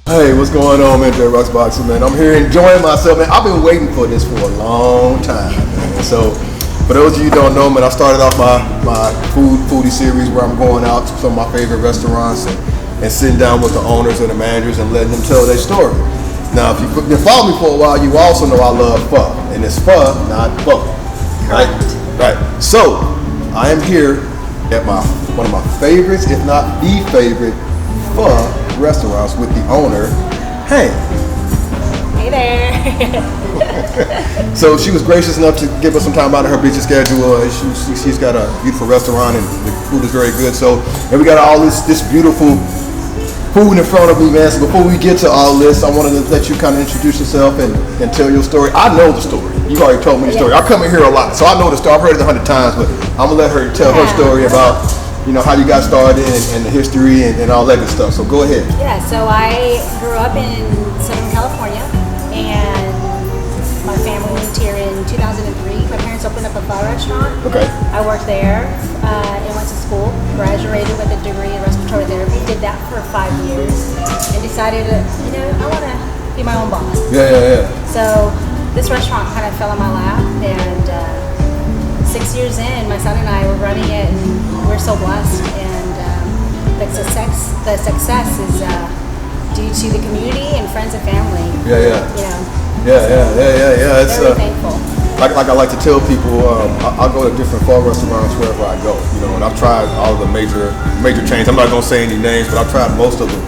Hey, what's going on, man? Jrocksblock, man. I'm here enjoying myself, man. I've been waiting for this for a long time, man. So, for those of you who don't know, man, I started off my foodie series where I'm going out to some of my favorite restaurants and sitting down with the owners and the managers and letting them tell their story. Now, if you've been following me for a while, you also know I love pho, and it's pho, not pho, right? Right. So, I am here at one of my favorites, if not the favorite, pho restaurants with the owner, Hang. Hey there. So she was gracious enough to give us some time out of her busy schedule. She's got a beautiful restaurant and the food is very good. So, and we got all this beautiful food in front of me, man. So before we get to all this, I wanted to let you kind of introduce yourself and tell your story. I know the story. You've already told me the story. I come in here a lot, so I know the story. I've heard it 100 times, but I'm gonna let her tell her story about, you know, how you got started and the history and all that good stuff. So go ahead. Yeah, so I grew up in Southern California and my family moved here in 2003. My parents opened up a pho restaurant. Okay. I worked there and went to school, graduated with a degree in respiratory therapy, did that for 5 years and decided that, you know, I want to be my own boss. Yeah. So this restaurant kind of fell in my lap and 6 years in, my son and I were running it and we're so blessed, and the success is due to the community and friends and family. Yeah. You know. Yeah. It's very thankful. Like I like to tell people, I'll go to different pho restaurants wherever I go. You know, and I've tried all the major chains. I'm not gonna say any names, but I've tried most of them.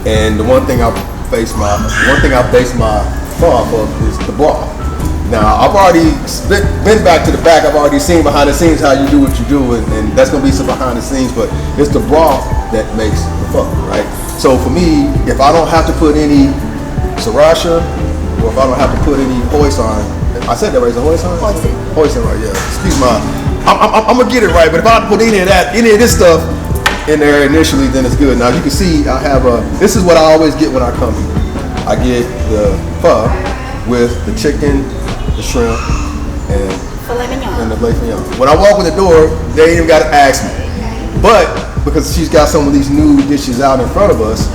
And the one thing I base my pho off of is the broth. Now, I've already been back to the back. I've already seen behind the scenes how you do what you do, and that's going to be some behind the scenes, but it's the broth that makes the pho, right? So for me, if I don't have to put any sriracha, or if I don't have to put any hoisin, I said that right, is it hoisin? Hoisin, right, yeah. Excuse me, I'm going to get it right, but if I don't put any of this stuff in there initially, then it's good. Now, you can see I have this is what I always get when I come here. I get the pho with the chicken, the shrimp, and the filet mignon. When I walk in the door, they ain't even got to ask me. But because she's got some of these new dishes out in front of us,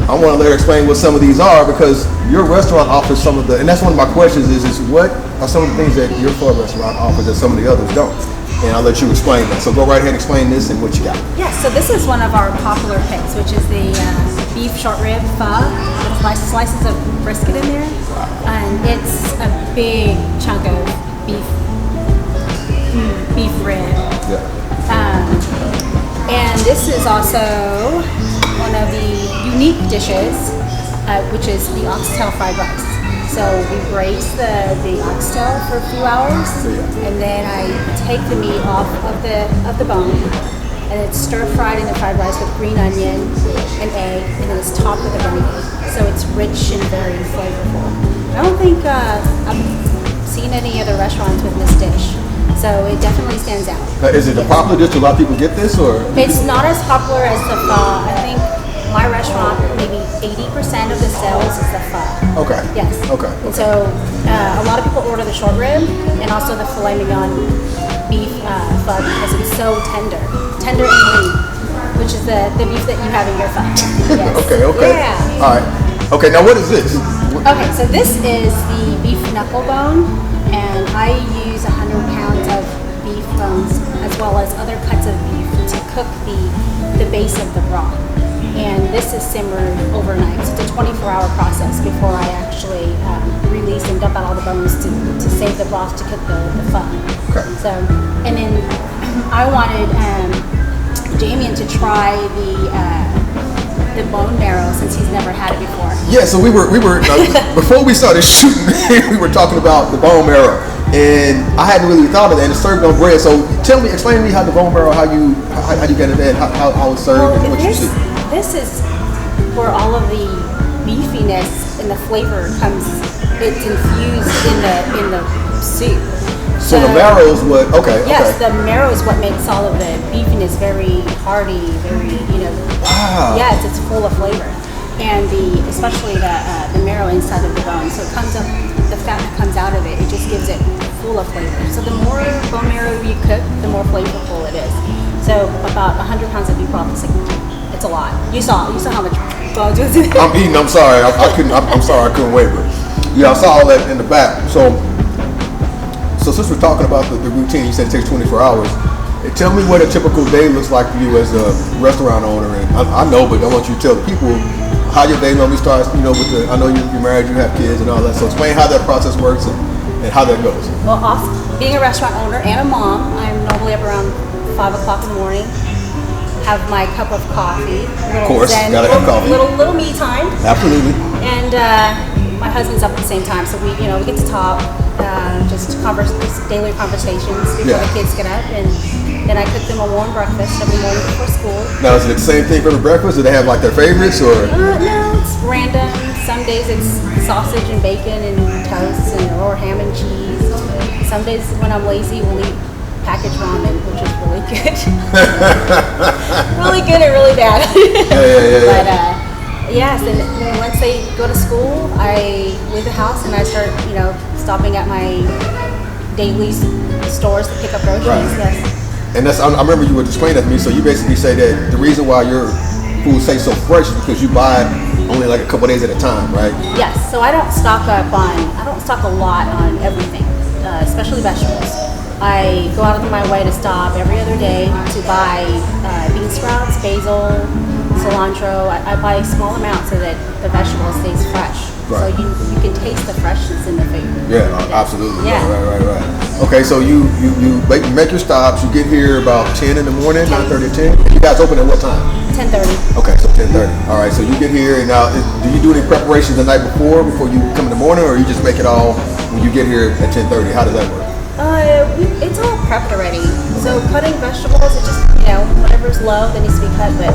I want to let her explain what some of these are, because your restaurant offers some of the, and that's one of my questions is what are some of the things that your pho restaurant offers that some of the others don't? And I'll let you explain that. So go right ahead and explain this and what you got. Yeah, so this is one of our popular picks, which is the beef short rib pho with slices of brisket in there. Wow. And it's a big chunk of beef rib. Yeah. And this is also one of the unique dishes, which is the oxtail fried rice. So we braise the oxtail for a few hours, and then I take the meat off of the bone, and it's stir fried in the fried rice with green onion and egg, and then it's topped with a vinegar. So it's rich and very flavorful. I don't think I've seen any other restaurants with this dish, so it definitely stands out. Is it a popular dish? Do a lot of people get this, or? It's not as popular as the pho. I think my restaurant, maybe 80% of the sales is the pho. Okay. Yes. Okay. And so a lot of people order the short rib and also the filet mignon beef pho because it's so tender and lean, which is the beef that you have in your pho. Yes. Okay. Yeah. All right. Okay. Now what is this? Okay. So this is the beef knuckle bone, and I use 100 pounds of beef bones as well as other cuts of beef to cook the base of the broth. And this is simmered overnight. So it's a 24-hour process before I actually release and dump out all the bones to save the broth to cook the pho. Okay. So, and then I wanted Damien to try the bone marrow since he's never had it before. Yeah. So we were before we started shooting, we were talking about the bone marrow, and I hadn't really thought of that. And it's served on bread. So explain to me how the bone marrow, how you get it in, how it's served, and what you see. This is where all of the beefiness and the flavor comes. It's infused in the soup. So the marrow is what? Okay. Yes, the marrow is what makes all of the beefiness very hearty, very Wow. Yes, it's full of flavor, and especially the marrow inside of the bone. So it comes up, the fat that comes out of it, it just gives it full of flavor. So the more bone marrow you cook, the more flavorful it is. So about 100 pounds of beef broth is It's a lot. You saw how much bugs was in there. I'm eating. I'm sorry. I'm sorry. I couldn't wait. But yeah, I saw all that in the back. So since we're talking about the routine, you said it takes 24 hours. Tell me what a typical day looks like for you as a restaurant owner. And I know, but I want you to tell the people how your day normally starts. You know, I know you're married, you have kids and all that. So explain how that process works and how that goes. Well, being a restaurant owner and a mom, I'm normally up around 5 o'clock in the morning. Have my cup of coffee. Of course, gotta have coffee. Little me time. Absolutely. And my husband's up at the same time, so we get to talk, just daily conversations before the kids get up, and then I cook them a warm breakfast every morning before school. Now, is it the same thing for the breakfast? Do they have like their favorites or? No, it's random. Some days it's sausage and bacon and toast or ham and cheese. Some days when I'm lazy, we'll eat packaged ramen, which is really good. Really good and really bad. But yes, and once they go to school, I leave the house and I start, stopping at my daily stores to pick up groceries. Right. Yes. And I remember you would explain that to me. So you basically say that the reason why your food stays so fresh is because you buy only like a couple days at a time, right? Yes. So I don't stock a lot on everything, especially vegetables. I go out of my way to stop every other day to buy bean sprouts, basil, cilantro. I buy small amounts so that the vegetable stays fresh. Right. So you can taste the freshness in the food. Yeah, absolutely. Yeah. Right. Okay, so you make your stops. You get here about 10 in the morning, 9:30 or 10. And you guys open at what time? 10:30. Okay, so 10:30. All right, so you get here, and now do you do any preparations the night before you come in the morning, or you just make it all when you get here at 10:30? How does that work? It's all prepped already. So cutting vegetables, it just, whatever's low that needs to be cut. But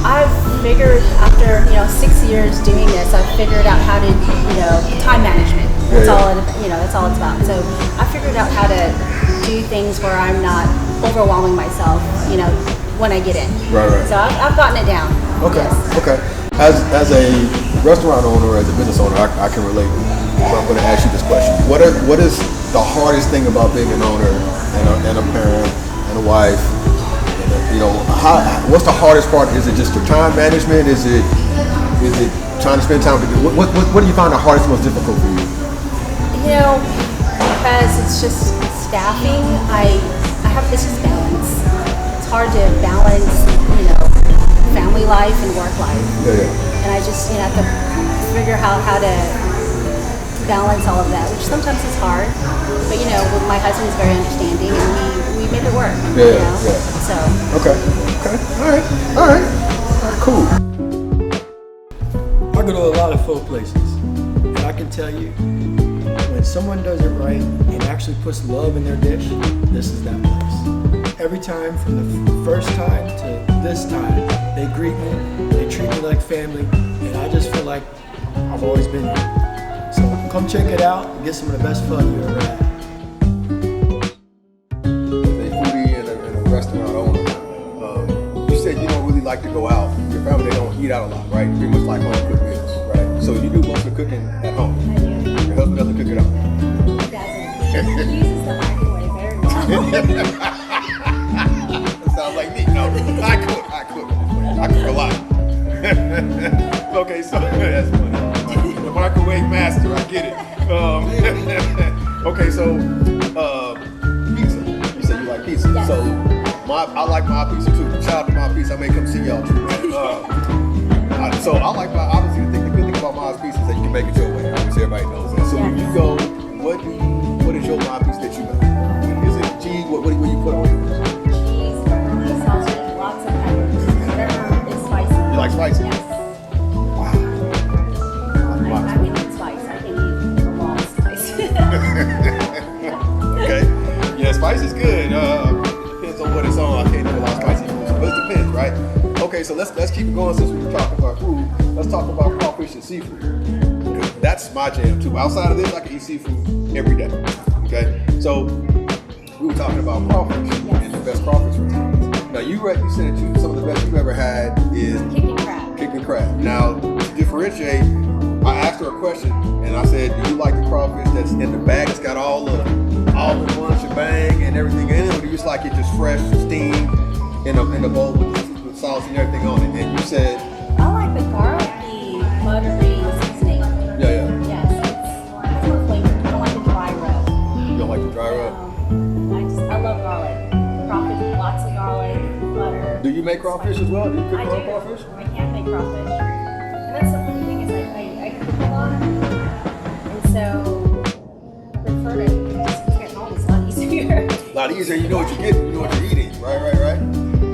I've figured after, 6 years doing this, I've figured out how to, time management. That's all it's about. So I figured out how to do things where I'm not overwhelming myself, when I get in. Right. So I've gotten it down. Okay. Yes. Okay. As a restaurant owner, as a business owner, I can relate. So I'm going to ask you this question: What is the hardest thing about being an owner and a parent and a wife? What's the hardest part? Is it just the time management? Is it trying to spend time with you? What do you find the hardest, most difficult for you? Because it's just staffing. I have this balance. It's hard to balance, family life and work life. Yeah. And I just have to figure out how to balance all of that, which sometimes is hard. But my husband is very understanding, and we make it work. Yeah. So. Okay. All right. Cool. I go to a lot of pho places, and I can tell you, when someone does it right and actually puts love in their dish, this is that place. Every time, from the first time to this time, they greet me, they treat me like family, and I just feel like I've always been here. So come check it out and get some of the best pho you ever had. A foodie and a restaurant owner, you said you don't really like to go out. Your family, they don't eat out a lot, right? You pretty much like home cooked meals, right? So you do most of the cooking at home. I do. Your husband doesn't cook it out. He doesn't. He uses the microwave very well. That sounds like me. No, I cook a lot. Okay, so that's funny. The microwave master, I get it. Okay, so pizza. You said you like pizza. Yes. So I like my pizza too. Shout out to my pizza. I may come see y'all too. So I like obviously the good thing about my pizza is that you can make it your way. Obviously everybody knows that. So when you go, what is your my pizza that you make? Is it cheese? What do you put on yours? Cheese, pepperoni, sausage, lots of peppers. Whatever is spicy. You like spicy? Yes. Wow. I can eat spice. I can eat a lot of spice. Okay. Yeah, spice is good. Depends on what it's on. I can't do a lot of spicy food, but it depends, right? Okay, so let's keep going since we were talking about food. Let's talk about crawfish and seafood. That's my jam too. Outside of this, I can eat seafood every day. Okay, so we were talking about crawfish and the best crawfish routines. Now you said that some of the best you've ever had is kicking crab. Now to differentiate, I asked her a question and I said, do you like the crawfish that's in the bag? It's got all in one shebang and everything in it, or do you just like it just fresh, steamed in a bowl with the sauce and everything on it. And you said, I like the garlicky, buttery seasoning. yeah. Yes, it's more flavor. I don't like the dry rub. You don't like the dry rub? I love garlic. Crawfish, lots of garlic, butter. Do you make crawfish as well? Do you cook your own crawfish? I can make crawfish. And that's the funny thing is I cook a lot. And so I prefer to just cook at home. It's a lot easier. A lot easier. You know what you're getting. You know what you're eating. Right.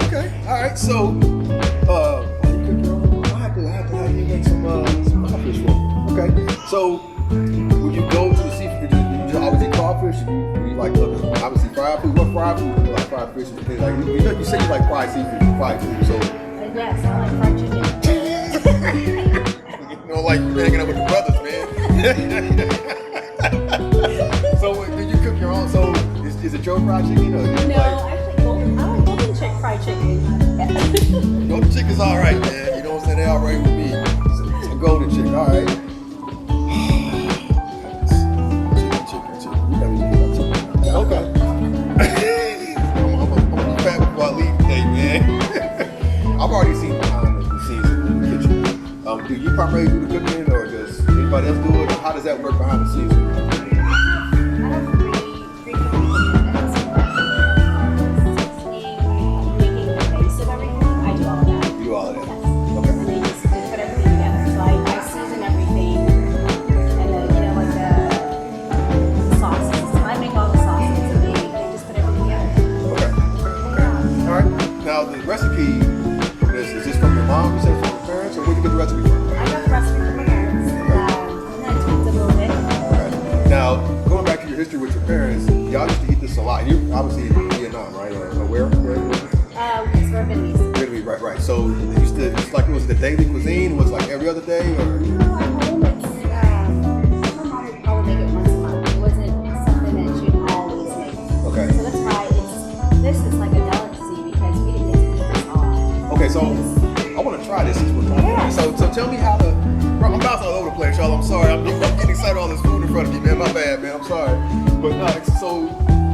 Okay. All right. So, you cook your own. I have to have you make some crawfish for me. Okay. So, when you go to the seafood, do you always eat crawfish? Do you like obviously fried food? What fried food? Do you like fried fish? Like you say you like fried seafood, fried food. So. Yes, I like fried chicken. You know, like hanging out with the brothers, man. So, do you cook your own? So, is it your fried chicken or? No, actually, I like golden chick fried chicken. Golden chick is all right, man. You know what I'm saying? They all right with me. It's a golden chick, all right. Chicken. You gotta eat chicken. Okay. I'm gonna be fat before I leave today, man. I've already seen behind the scenes in the kitchen. Do you primarily do the cooking, or does anybody else do it? Or how does that work behind the scenes? I have three cooking making the base of everything. I do all of that. You do all of that? Yes. Okay. And they just put everything together. So I season everything, and then like the sauces. I make all the sauces, and they just put everything together. Okay. All right. Now the recipe for this is this from your mom? You said it's from your parents, or where did you get the recipe from? I got the recipe from my parents, and I tweaked it a little bit. Okay. Now going back to your history with your parents, y'all used to eat this a lot. You obviously in Vietnam, right? Or where? It's for Vietnamese. Vietnamese, right. So it's like it was the daily cuisine. Was like every other day, or? No, at home it's, my mom would probably make it once a month. It wasn't something that she'd always make. Okay. So that's why this is like a delicacy because we didn't get to eat this a lot. Okay, so I want to try this since we're talking. Yeah. So tell me how to. Bro, I'm bouncing all over the place, y'all. I'm sorry. I'm getting excited all this food in front of me, man. My bad, man. I'm sorry. But no, so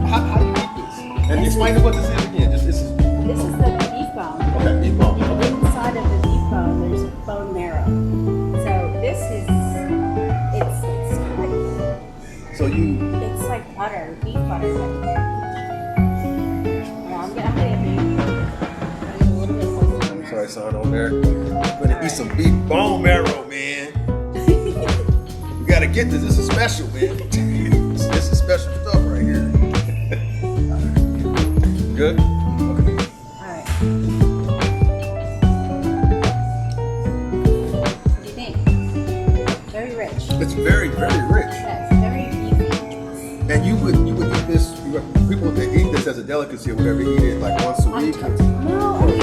how do you eat this? And explain to what this is again. This is the beef bone. Okay, beef bone. Okay. Inside of the beef bone, there's bone marrow. So this is, it's like butter, beef butter. Yeah, I'm getting a little bit closer. I'm sorry, son, on there. Gonna eat some beef bone marrow, man. You gotta get this. This is special, man. This is special stuff right here. Good? Okay. Alright. What do you think? Very rich. It's very, very rich. Yes, very beefy. And you would eat this. People that eat this as a delicacy or whatever eat it like once a week. No, I mean,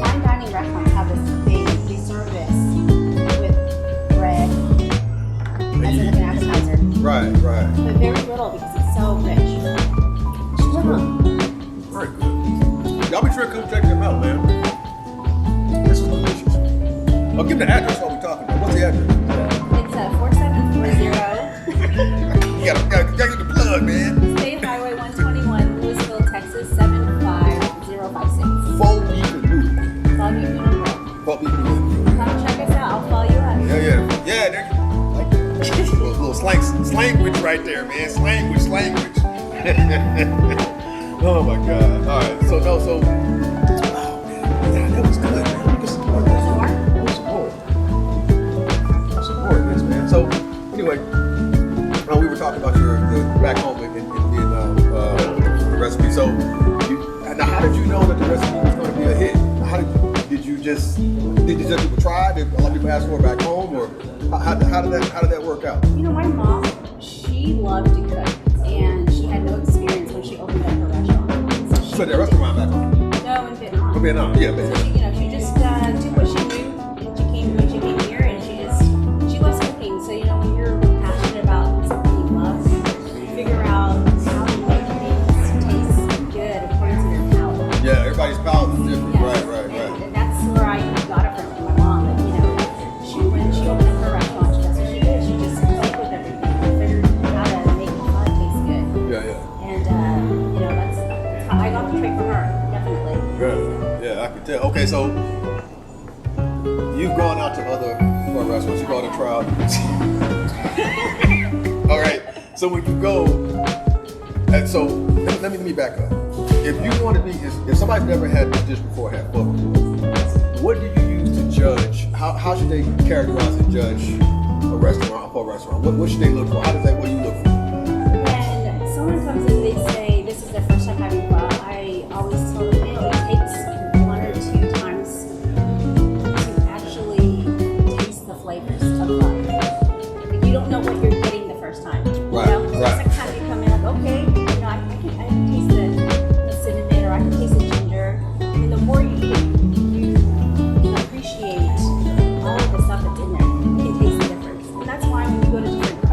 fine dining restaurants have this. They serve this with bread as an appetizer, Right. but very little because it's so rich. Very good. Y'all be sure to come check them out, man. This is delicious. Oh, give me the address while we're talking about. What's the address? It's 4740 You gotta get the plug, man. State Highway 121, Louisville, Texas 75056. Full beef and blue. Love you, Noodle. Full beef and blue. Come check us out. I'll follow you up. Yeah. There. Like little slanguage right there, man. Slanguage. Oh my God. All right. So oh man, that was good, man. Some more of this, man. So anyway, we were talking about your back home in Vietnam, the recipe. So now, how did you know that the recipe was going to be a hit? How did you just people try? Did a lot of people ask for it back home, or how did that work out? You know, my mom, she loved to cook, and she had no experience when she opened up her restaurant. So the restaurant back home? No, in Vietnam. Oh, Vietnam, yeah. So she just did what she knew when she came here, and she loves cooking. So when you're passionate about something you love, you figure out how to make things taste good according to your palate. Yeah, everybody's palate is different. Yes. Right. And that's where I got it from my mom. That, when she opened up her restaurant, that's what she did. She just played with everything and figured how to make it taste good. Yeah. And that's how I got the trick from her, definitely. Good. Yeah, can tell. Okay, so you've gone out to other restaurants. You've gone to try out. All right. So when you go, and so let me back up. If you want to be, if somebody's never had this dish before, had pho before, what do you use to judge? How should they characterize and judge a restaurant, a pho restaurant? What should they look for? What do you look for? When someone comes in, they say this is their first time having pho. I always tell them, it takes 1 or 2 times to actually taste the flavors of pho. Like, you don't know what you're getting the first time. Right. You know? So the second time you come in, like, okay, I can taste the cinnamon, or I can taste the ginger. And the more you eat it, you can appreciate all of the stuff that's in there. You can taste the difference. And that's why when you go to different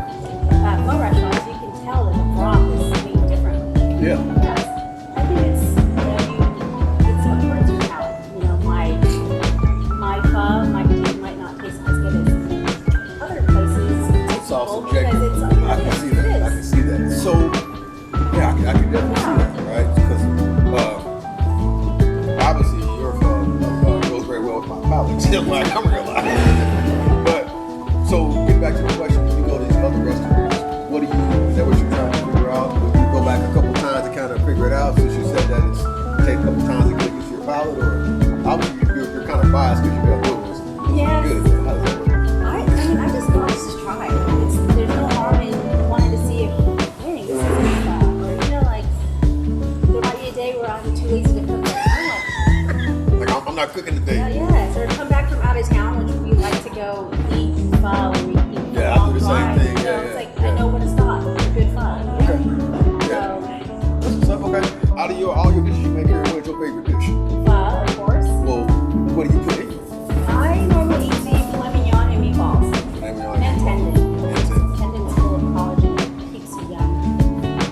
pho restaurants, you can tell that the broth is made differently. Yeah. Yes. I think it's, it's according to your palate. My pho might not taste as good as other places. It's all Because subjective. it's I can see that. I can see that. So, yeah, I can definitely see that, right? Because obviously your pho goes very well with my palate. When I come here a lot. But so, get back to the question: when you go to these other restaurants, what do you? Is that what you're trying to figure out? Would you go back a couple times to kind of figure it out? Since you said that it's take a couple times to get used to your palate, or obviously you're kind of biased because you got good ones. Yes. Good. How does that work? I mean, I just thought just try it. There's no harm in wanting to see if, dang, this isn't pho. Or, like, there might be a day where I'm too lazy to cook. Like I'm not cooking today. Yes, or come back from out of town, which we like to go eat pho and we eat Yeah, I do the same thing. So Yeah, it's like, yeah. I know where to stop for good pho. Okay. So, That's what's up. Okay. Out of all your dishes you make here, what's your favorite dish? pho, of course. Well, what do you put in? I normally eat the filet mignon and meatballs. And tendon. Tendon's full of collagen. It keeps you young.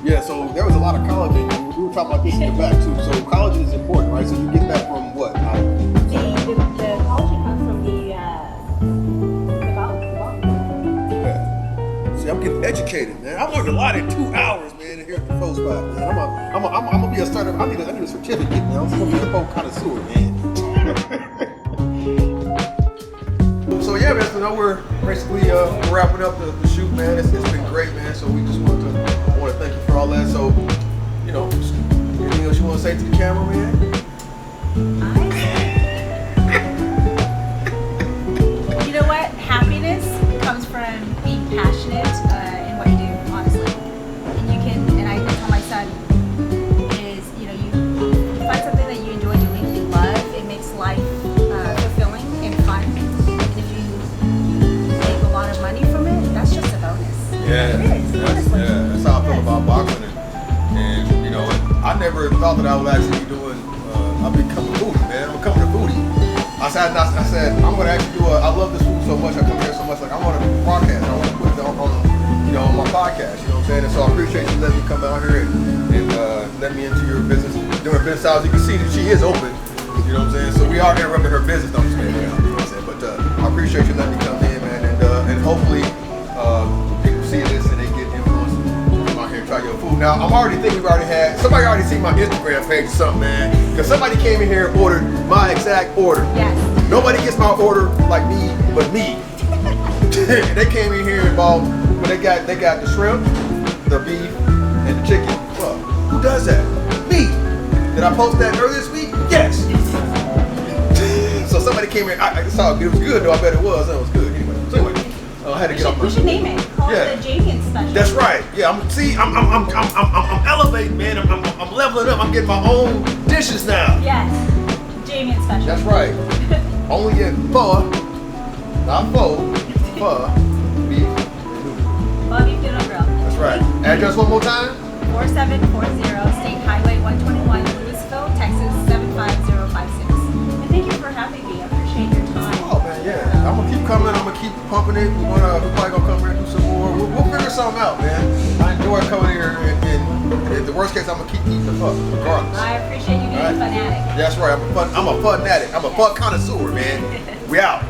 Yeah, so there was a lot of collagen. We were talking about this in the back too. So collagen is important, right? So you get that from what? The collagen comes from the bone. Yeah. See, I'm getting educated, man. I learned a lot in 2 hours, man, here at the Pho spot, man. I'm gonna be a starter. I need a certificate, man. I'm gonna be a Pho connoisseur, man. So yeah, man. So now we're basically wrapping up the shoot, man. It's been great, man. So we just want to thank you for all that. So anything else you want to say to the camera, man? You know what? Happiness comes from being passionate in what you do, honestly. And you can, and I tell my son, is, you find something that you enjoy doing, you love, it makes life fulfilling and fun. And if you make a lot of money from it, that's just a bonus. Yeah, It is, honestly. that's how I feel about boxing, and I never thought that I would actually be doing. I'll become a foodie, man. I'm becoming a foodie. I said I'm gonna actually do. I love this food so much. I come here so much. Like I want to broadcast. I want to put it on my podcast. You know what I'm saying? And so I appreciate you letting me come out here and let me into your business. Doing business hours. You can see that she is open. You know what I'm saying? So we are interrupting her business. No, I'm just kidding. You know what I'm saying? But I appreciate you letting me come in, man. And hopefully people see this and they get influenced. Come out here and try your food. Now I'm already thinking somebody already seen my Instagram page or something, man. Because somebody came in here and ordered my exact order. Yes. Nobody gets my order like me, but me. They came in here and bought. But they got the shrimp, the beef, and the chicken. Well, who does that? Me. Did I post that earlier this week? Yes. So somebody came in. I saw it was good though. I bet it was. That was good. Anyway, so anyway, I had to get off my. We should name it. Call it the Jamie special. That's right. Yeah, I'm elevating, man. I'm leveling up. I'm getting my own dishes now. Yes. Jamie special. That's right. Only get pho, not pho, pho, beef, and noodle. Pho beef noodle grill. That's right. Address one more time. 4740 State Highway 121, Louisville, Texas 75056. And thank you for having me. I appreciate your time. Oh man, yeah. I'm gonna keep coming. I'm gonna keep pumping it. We're probably gonna come here and do some more. We'll figure something out, man. I enjoy coming here, and in the worst case, I'm gonna keep eating the pho, regardless. I appreciate you being a fanatic. That's right. I'm a fanatic. I'm a pho connoisseur, man. We out.